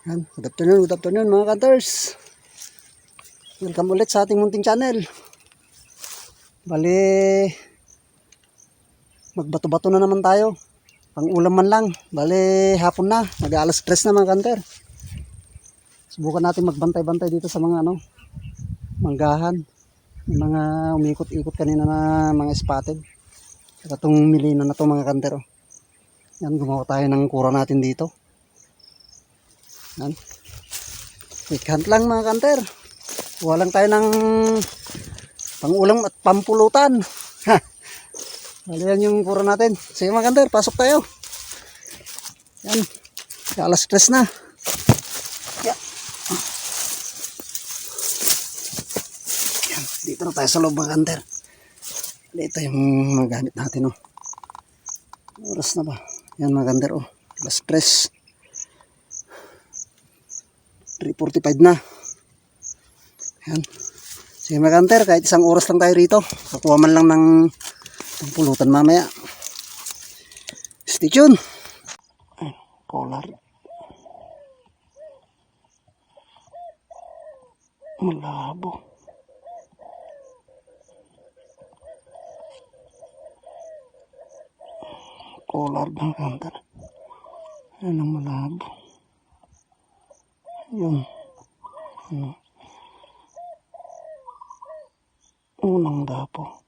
Good afternoon mga cutters. Welcome ulit sa ating munting channel. Bali, magbato-bato na naman tayo. Pang ulam man lang. Bali, hapon na. Mag-aalas 3 na mga cutter. Subukan natin magbantay-bantay dito sa mga manggahan. Yung mga umikot-ikot kanina na mga spotted. Saka itong milina na to mga cutter. Yan, gumawa tayo ng kura natin dito. Yan. Quick hunt lang mga kanter. Kuha lang tayo ng pangulam at pampulutan. Bali yan yung kura natin. Sige mga kanter, pasok tayo. Yan. Alas 3 na. Yan. Yan. Dito na tayo sa loob mga kanter. Dito yung mga gamit natin. Oras na ba? Yan mga kanter. Alas 3. 3:45 na. Ayan. Sige mga kanter, kahit isang oras lang tayo rito. Kakuha man lang ng pulutan mamaya. Stay tuned. Ayan, collar. Malabo. Collar mga kanter. Ayan ang malabo. Yun. Unang dapo.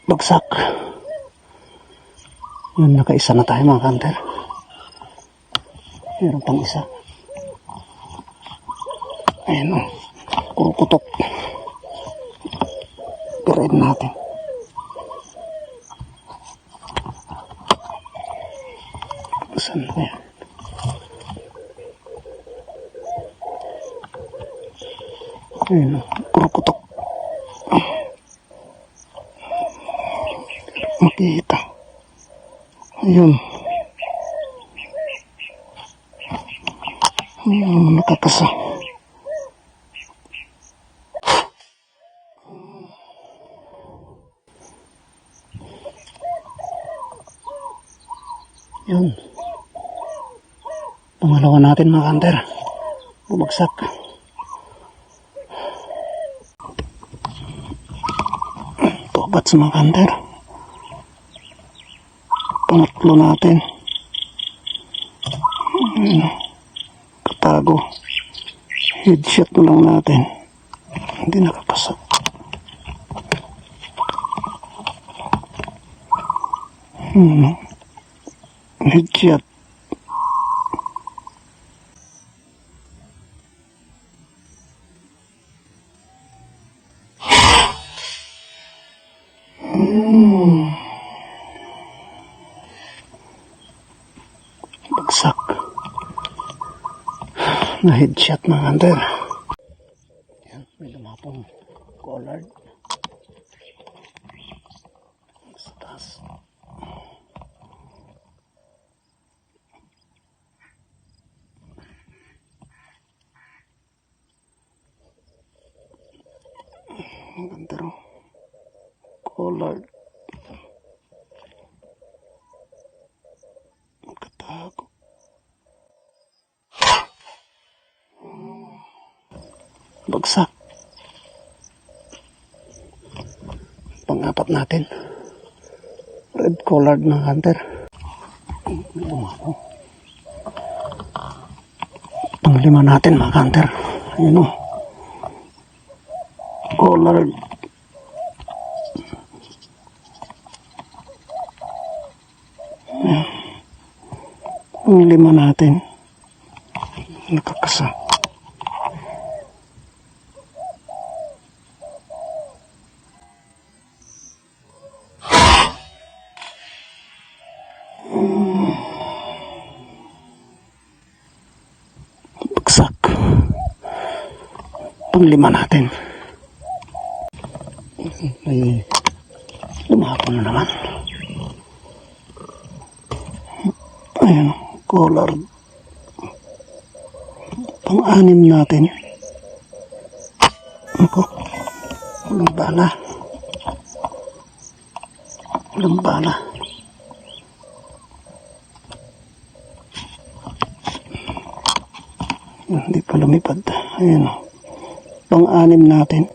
Bagsak. Yun, nakaisa na tayo mga kanter. Meron pang isa. Ayan kurukutok. Pired natin. Saan ba yan? Ayun, kurukutok. Makita. Ayun. Ayun, nakakasa. Yun. Pangalawa natin mga kanter. Bumagsak. Tobat sa mga kanter. Pangatlo natin. Katago. Headshot na lang natin. Hindi nakapasa. Headshot. Bagsak. Na headshot mga kanter. Yan, may lumapong collard. Sa taas. Ang kanter. Collard. Katago. Bagsak. Pang-apat natin. Red collard ng hunter. Pang-5 natin mga hunter. Ayun collard. Pang-5 natin. Nakakasa. Bagsak. Pang-5 natin. Ay, lumapon na naman. Ayan, collard. Pang-6 natin. Ako, walang bala. Walang bala. Hindi pa lumipad. Ayan o. Pang-anim natin.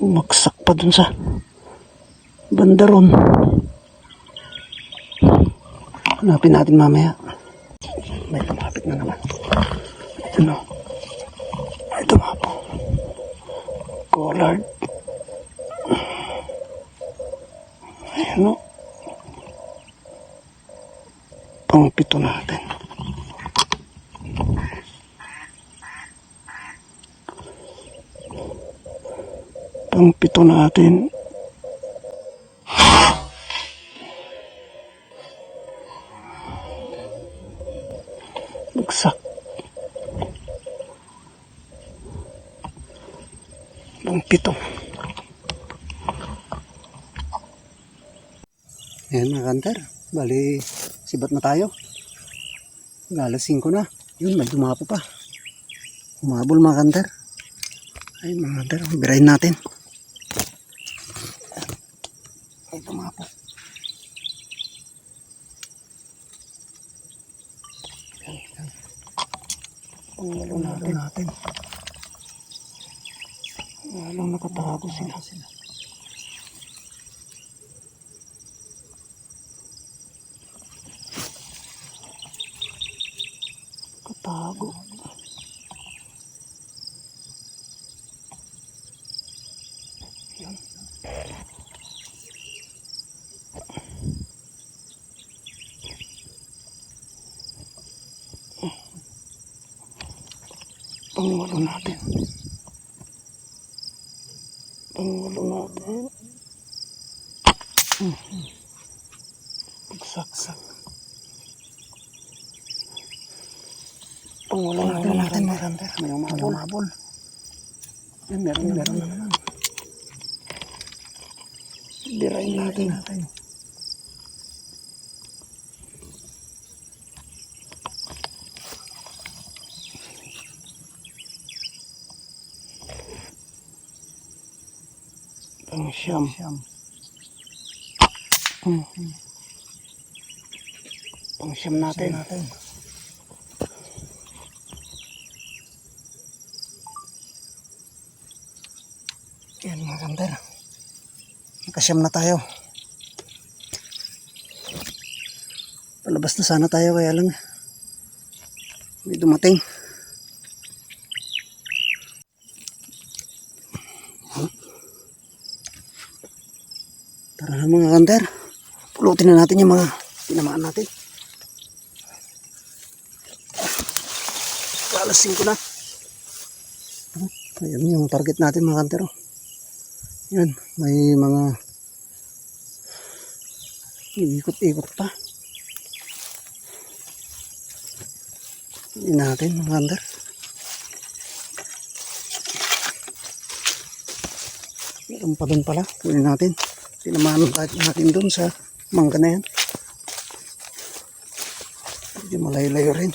Maksak pa dun sa bandaron. Hanapin natin mamaya. May lumapit na naman. Ano? May tumapo. Collard. Ayan o. Pang-pito natin. Pang-pito natin. Bagsak. Pang-pito. Ayan mga kanter. Bali, sibat na tayo. Alas 5 na. Yun, may dumapo pa. Humabol mga kanter. Ay mga kanter, birahin natin. Ay dumapo. Pangalo natin. Walang nakatago sila. Katago. Yan. Pangwalo natin. Pagsaksak. Pangwalo natin mga kanter. May umabol. Yan, meron na naman. Birahin natin. Pang-siyam. Pang-siyam natin. Yan mga kanter. Nakasyam na tayo. Palabas na sana tayo kaya lang may dumating. Tara na mga kanter. Pulutin na natin yung mga tinamaan natin. Alas 5 na. Ayan yung target natin mga kanter. Yan, may mga ikot-ikot pa. Hindi natin mga kanter. Meron pa doon pala. Kunin natin. Tinamaan kahit natin doon sa mangga na yan. Hindi malayo-layo rin.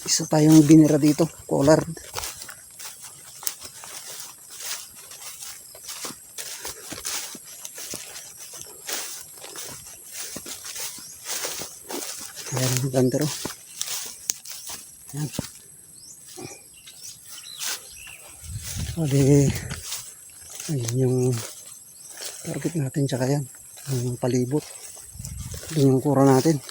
Isa tayong binira dito. Collard. Ayan ang gantero. Ayan. Bali, ayun yung target natin, tsaka yan yung palibot, yun yung kura natin.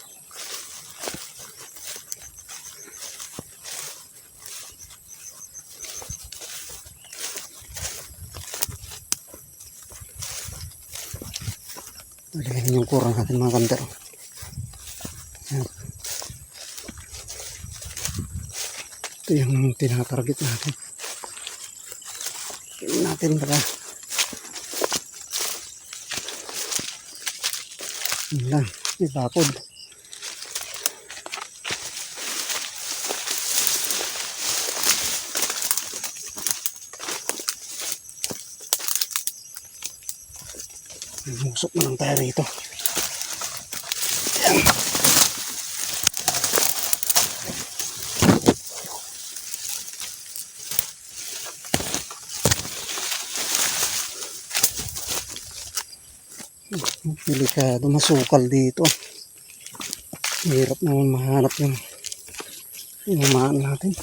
Bali, yun yung kura natin mga kantero. Ayan. Ito yung tinatarget natin. Tingnan natin baka yun lang, may bakod. Musok na lang tayo rito. Ayan. Delikado, masukal dito. Hirap naman mahanap yung inamaan natin.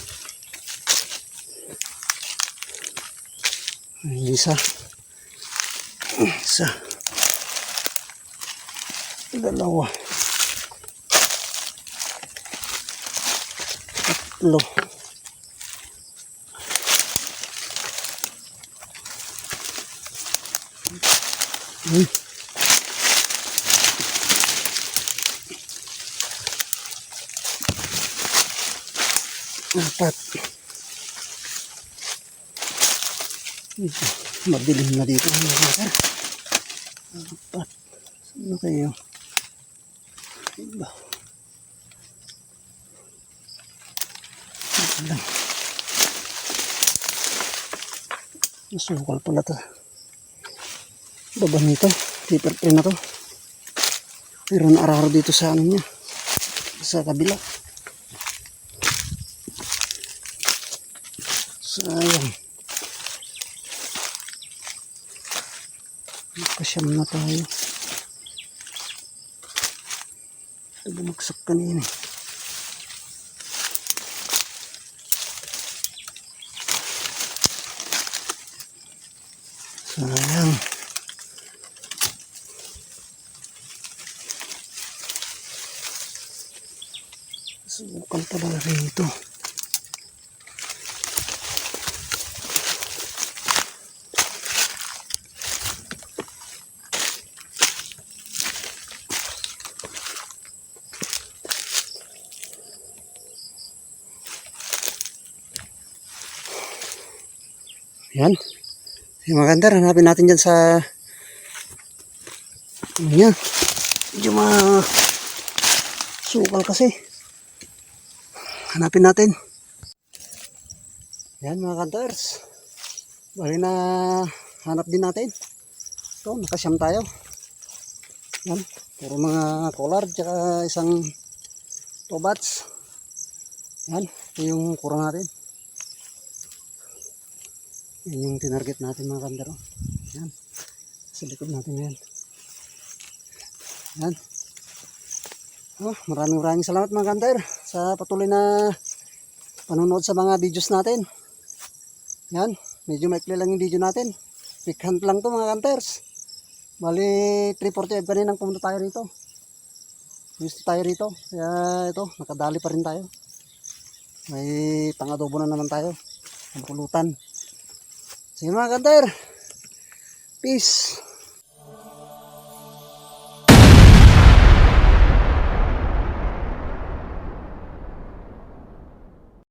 Ay, isa. Dalawa. Tatlo. Apat. Madilim na dito. Apat. Saan kayo? Iba. Lang. Masukal pala ito. Baba nito. Paper tray na to. Pero naararo dito sa ano niya. Sa kabila. Sayang. Nakasyam na tayo. Ito bumagsak kanina. Sayang. Subukan pala rito. Yan. Yung maganda, hanapin natin dyan sa ano niya. Medyo sukal kasi. Hanapin natin. Yan mga kanters. Bali na hanap din natin. Ito, nakasyam tayo. Yan. Puro mga collard tsaka isang tobats. Yan. Ito yung kura natin. Yan yung tinarget natin mga kandero. Yan. Sa likod natin yan. Yan. Oh, maraming salamat mga kanter sa patuloy na panonood sa mga videos natin. Yan. Medyo maikli lang yung video natin. Quick hunt lang to mga kanters. Bali 3:45 kanina pumunta tayo rito. Gusto tayo rito. Kaya ito, nakadali pa rin tayo. May pang-adobo na naman tayo. Ang pulutan. Sige mga kanter. Peace.